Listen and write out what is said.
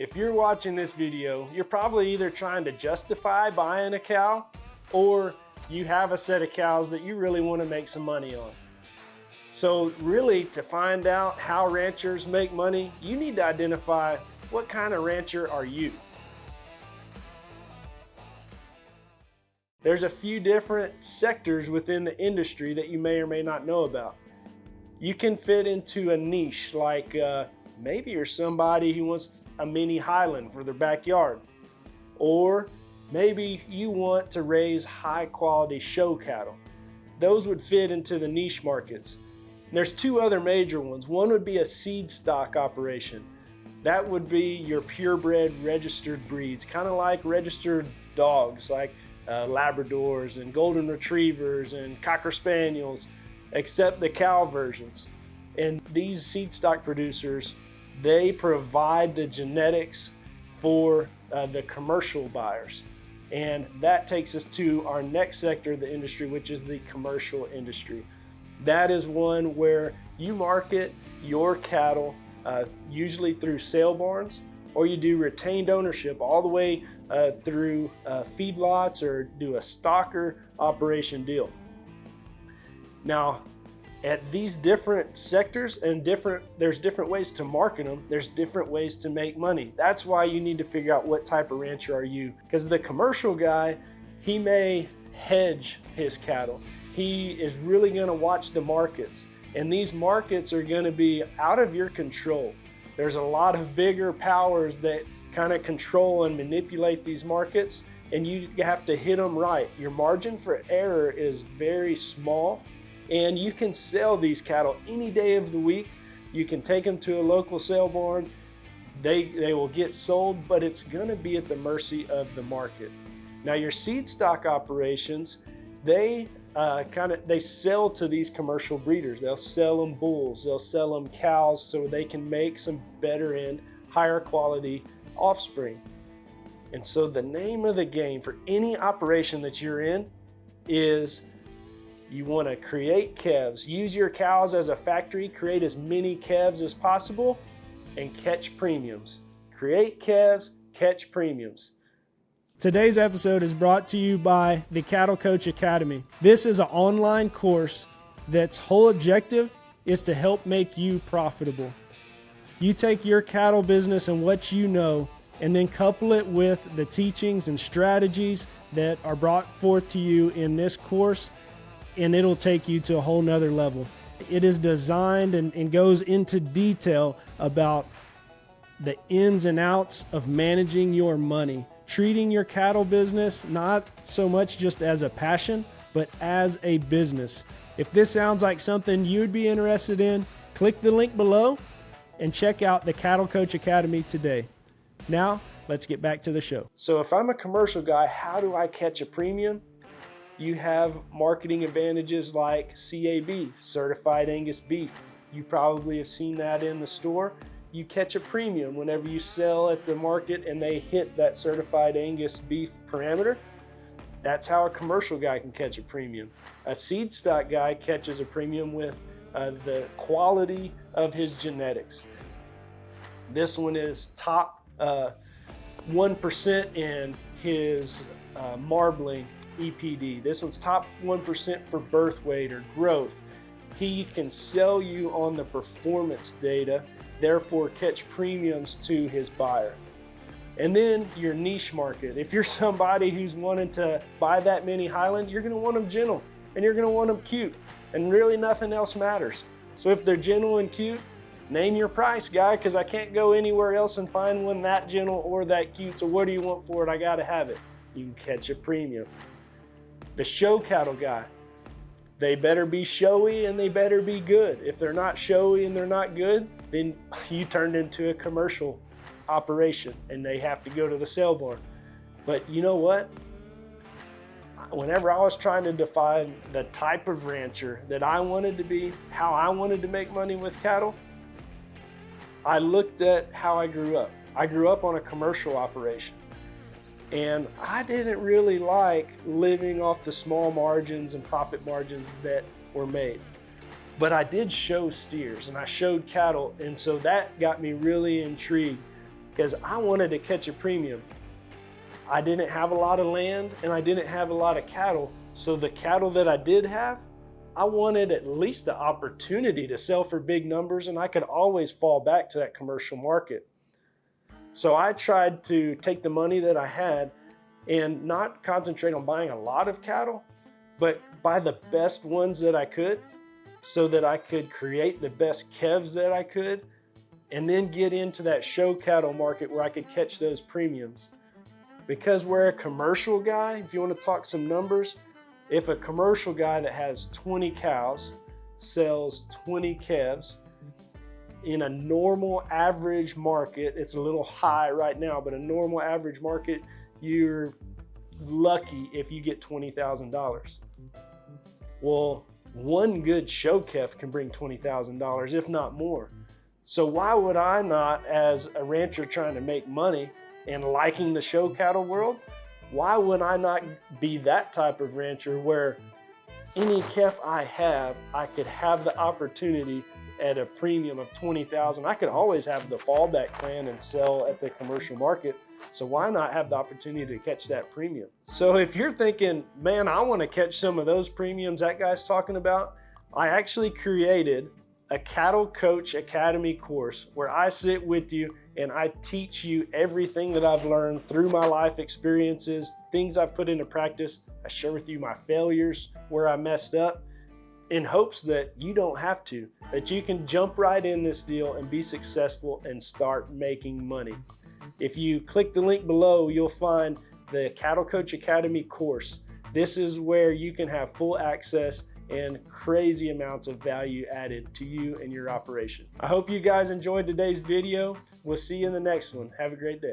If you're watching this video, you're probably either trying to justify buying a cow or you have a set of cows that you really want to make some money on. So really, to find out how ranchers make money, you need to identify what kind of rancher are you. There's a few different sectors within the industry that you may or may not know about. You can fit into a niche like maybe you're somebody who wants a mini highland for their backyard, or maybe you want to raise high quality show cattle. Those would fit into the niche markets. And there's two other major ones. One would be a seed stock operation. That would be your purebred registered breeds, kind of like registered dogs, like Labradors and Golden Retrievers and Cocker Spaniels, except the cow versions. And these seed stock producers, they provide the genetics for the commercial buyers. And that takes us to our next sector of the industry, which is the commercial industry. That is one where you market your cattle usually through sale barns, or you do retained ownership all the way through feedlots, or do a stocker operation deal. Now, at these different sectors and there's different ways to market them, there's different ways to make money. That's why you need to figure out what type of rancher are you. Because the commercial guy, he may hedge his cattle. He is really going to watch the markets, and these markets are going to be out of your control. There's a lot of bigger powers that kind of control and manipulate these markets, and you have to hit them right. Your margin for error is very small, and you can sell these cattle any day of the week. You can take them to a local sale barn. They will get sold, but it's going to be at the mercy of the market. Now, your seed stock operations, they sell to these commercial breeders. They'll sell them bulls, they'll sell them cows, so they can make some better end, higher quality offspring. And so the name of the game for any operation that you're in is you want to create calves. Use your cows as a factory, create as many calves as possible, and catch premiums. Create calves, catch premiums. Today's episode is brought to you by the Cattle Coach Academy. This is an online course that's whole objective is to help make you profitable. You take your cattle business and what you know, and then couple it with the teachings and strategies that are brought forth to you in this course, and it'll take you to a whole nother level. It is designed and goes into detail about the ins and outs of managing your money, treating your cattle business not so much just as a passion, but as a business. If this sounds like something you'd be interested in, click the link below and check out the Cattle Coach Academy today. Now, let's get back to the show. So if I'm a commercial guy, how do I catch a premium? You have marketing advantages like CAB, Certified Angus Beef. You probably have seen that in the store. You catch a premium whenever you sell at the market and they hit that Certified Angus Beef parameter. That's how a commercial guy can catch a premium. A seed stock guy catches a premium with the quality of his genetics. This one is top 1% in his marbling EPD. This one's top 1% for birth weight or growth. He can sell you on the performance data, therefore catch premiums to his buyer. And then your niche market. If you're somebody who's wanting to buy that mini highland, you're going to want them gentle and you're going to want them cute, and really nothing else matters. So if they're gentle and cute, name your price, guy, because I can't go anywhere else and find one that gentle or that cute. So what do you want for it? I got to have it. You can catch a premium. The show cattle guy, they better be showy and they better be good. If they're not showy and they're not good, then you turned into a commercial operation and they have to go to the sale barn. But you know what? Whenever I was trying to define the type of rancher that I wanted to be, how I wanted to make money with cattle, I looked at how I grew up. I grew up on a commercial operation. And I didn't really like living off the small margins and profit margins that were made. But I did show steers and I showed cattle, and so that got me really intrigued. because I wanted to catch a premium. I didn't have a lot of land and I didn't have a lot of cattle. So the cattle that I did have, I wanted at least the opportunity to sell for big numbers, and I could always fall back to that commercial market. So I tried to take the money that I had and not concentrate on buying a lot of cattle, but buy the best ones that I could so that I could create the best calves that I could, and then get into that show cattle market where I could catch those premiums. Because we're a commercial guy, if you want to talk some numbers, if a commercial guy that has 20 cows sells 20 calves in a normal average market, it's a little high right now, but a normal average market, you're lucky if you get $20,000. Well, one good show calf can bring $20,000, if not more. So why would I not, as a rancher trying to make money and liking the show cattle world, why would I not be that type of rancher where any calf I have, I could have the opportunity at a premium of $20,000. I could always have the fallback plan and sell at the commercial market. So why not have the opportunity to catch that premium? So if you're thinking, man, I want to catch some of those premiums that guy's talking about, I actually created a Cattle Coach Academy course where I sit with you and I teach you everything that I've learned through my life experiences, things I've put into practice. I share with you my failures, where I messed up, in hopes that you don't have to, that you can jump right in this deal and be successful and start making money. If you click the link below, you'll find the Cattle Coach Academy course. This is where you can have full access and crazy amounts of value added to you and your operation. I hope you guys enjoyed today's video. We'll see you in the next one. Have a great day.